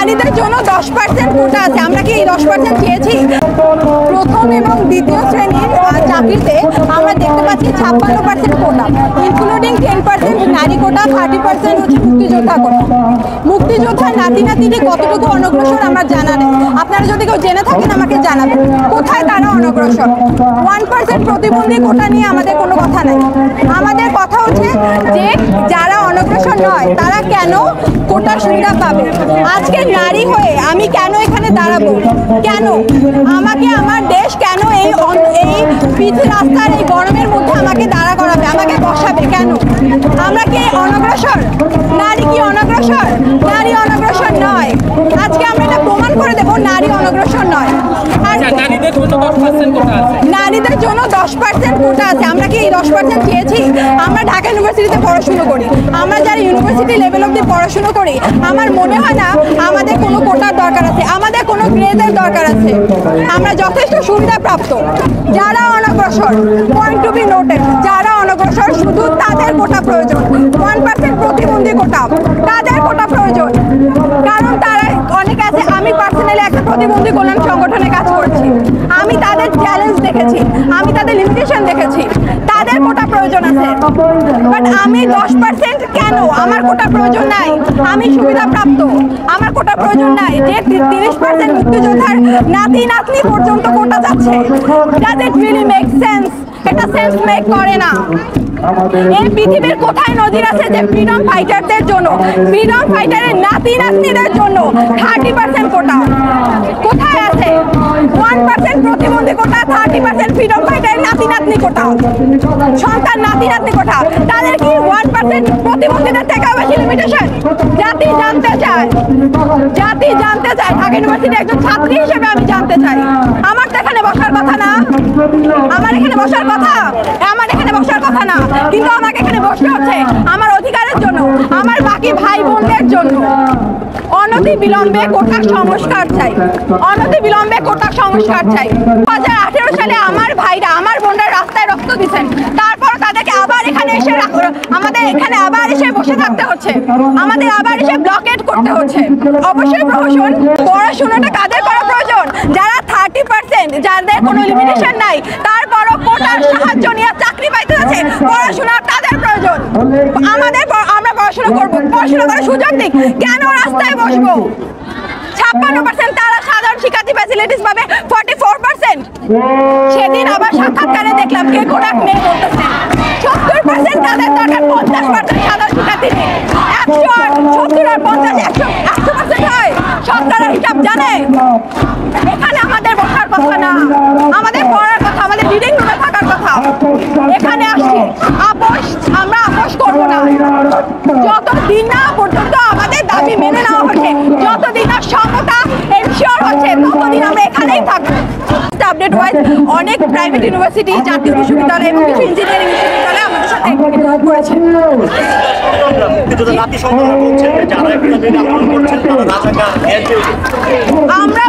নারীদের জন্য 10% কোটা আছে। আমরা কি এই 10% চেয়েছি? প্রথম এবং দ্বিতীয় শ্রেণীর চাকরিতে আমরা দেখতে পাচ্ছি 56% কোটা, ইনক্লুডিং 10% নারী কোটা, 30% হচ্ছে মুক্তিযোদ্ধা কোটা। মুক্তিযোদ্ধার নাতি নাতিটি কতটুকু অনগ্রসর আমার জানা নেই। আপনারা যদি কেউ জেনে থাকেন আমাকে জানাবেন, কোথায় তারা অনগ্রসর। 1% প্রতিবন্ধী কোটা নিয়ে আমাদের কোনো কথা নেই। আমাদের কথা হচ্ছে যে যারা অনগ্রসর নয় তারা কেন কোটার সুবিধা পাবে। আজকে নারী হয়ে আমি কেন এখানে দাঁড়াবো? কেন আমাকে আমার দেশ কেন এই পিচ রাস্তার এই গরমের মধ্যে আমাকে দাঁড়া করাবে, আমাকে বসাবে কেন? আমরা কি অনগ্রসর? নারী কি অনগ্রসর? নারী অনগ্রসর নয়। আজকে আমরা এটা প্রমাণ করে দেবো নারী অনগ্রসর নয়। আর নারীদের জন্য 10% কোটা আছে। আমরা কি এই 10% চেয়েছি? আমরা ঢাকা ইউনিভার্সিটিতে পড়াশুনো করি, আমরা যারা ইউনিভার্সিটি লেভেল অবধি পড়াশুনো করি, আমার মনে হয় না আমাদের কোনো কোটার দরকার আছে, আমাদের কোনো গ্রেডের দরকার আছে। আমরা যথেষ্ট সুবিধা প্রাপ্ত। যারা অনগ্রসর, পয়েন্ট টু বি নোটেড, যারা অনগ্রসর শুধু তাদের কোটা প্রয়োজন। 1% প্রতিবন্ধী কোটা, তাদের কোটা প্রয়োজন। কারণ তারা অনেকে আছে, আমি পার্সোনালি একটা প্রতিবন্ধী কল্যাণ সংগঠনে কাজ করছি, আমি তাদের চ্যালেঞ্জ দেখেছি, আমি তাদের লিমিটেশন দেখেছি, তাদের কোটা প্রয়োজন আছে। বাট আমি 10% কেন? আমার কোটা প্রয়োজন নাই, আমি সুবিধা প্রাপ্ত, আমার কোটা প্রয়োজন নাই। যে 30% মুক্তিযোদ্ধার নাতি নাতনি পর্যন্ত কোটা যাচ্ছে, does it really make sense? এটা সেন্স মেক করে না। এই পৃথিবীর কোথায় নজির আছে যে ফ্রিডম ফাইটারদের জন্য, ফ্রিডম ফাইটারের নাতি নাতনিদের জন্য 30% কোটা? কোথায় আছে? 1% প্রতিবন্ধী কোটা, 30% ফ্রিডম ফাইটারের নাতি নাতনি কোটা, সন্তান নাতি নাতনি কোটা। তাদের কি 1% প্রতিবন্ধীদের থেকে বেশি লিমিটেশন? জাতি জানতে চায়, জাতি জানতে চায়। ঢাকা ইউনিভার্সিটির একজন ছাত্রী হিসেবে আমি জানতে চাই। আমার তো এখানে বসার কথা না, আমার এখানে বসার কথা, আমার এখানে বসার কথা না, কিন্তু আমাকে এখানে বসতে হচ্ছে আমার অধিকারের জন্য, আমার বাকি ভাই বোনদের জন্য। অনতি বিলম্বে কোটা সংস্কার চাই, অনতি বিলম্বে কোটা সংস্কার চাই। 2018 সালে আমার ভাইরা, আমার বোনরা রাস্তায় রক্ত দিচ্ছেন, তারপর তাদেরকে আবার এখানে এসে আমাদের এখানে আবার এসে বসে থাকতে হচ্ছে, আমাদের আবার এসে ব্লকেট করতে হচ্ছে। অবশ্যই প্রহসন, পড়াশোনাটা কাদের করা প্রয়োজন? যারা 30%, যাদের কোনো লিমিটেশন নাই, তারপরও কোটার সাহায্য নিয়ে চাকরি পাইতে যাচ্ছে, পড়াশোনা তাদের প্রয়োজন। আমরা পড়াশোনা করবো, পড়াশোনা করার সুযোগ দিক, কেন রাস্তায় বসবো? 56% তারা সাধারণ শিক্ষার্থী ফ্যাসিলিটিস পাবে, 44%। সেদিন আবার সাক্ষাৎকারে দেখলাম কে কোটা নেই বলতেছে। 70% তাদের দরকার, 50% সাধারণ শিক্ষার্থী নেই। 170 আর 50 100% হয়? সরকার হিসাব জানে? এখানে আমাদের বসার কথা না, আমাদের পড়ার কথা, আমাদের রিডিং রুমে থাকার কথা। এখানে আসছি আপোষ, আমরা আপোষ করবো না যতদিন না পর্যন্ত আমাদের দাবি মেনে নেওয়া হচ্ছে, যতদিন না সমতা এনশিওর হচ্ছে, ততদিন আমরা এখানেই থাকবো। আপডেট ওয়াইজ অনেক প্রাইভেট ইউনিভার্সিটি, জাতীয় বিশ্ববিদ্যালয় এবং কিছু ইঞ্জিনিয়ারিং বিশ্ববিদ্যালয় আমাদের সাথে করেছে। আমরা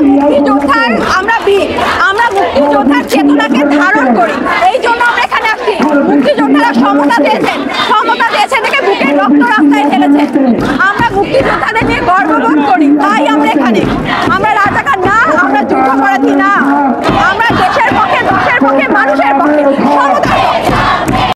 মুক্তিযোদ্ধার চেতনাকে ধারণ করি, এই জন্য আমরা এখানে আসছি। মুক্তিযোদ্ধারা সমতা চেয়েছেন, সমতা চেয়েছেন দেখে বুকের রক্ত রাস্তায় ঢেলেছে।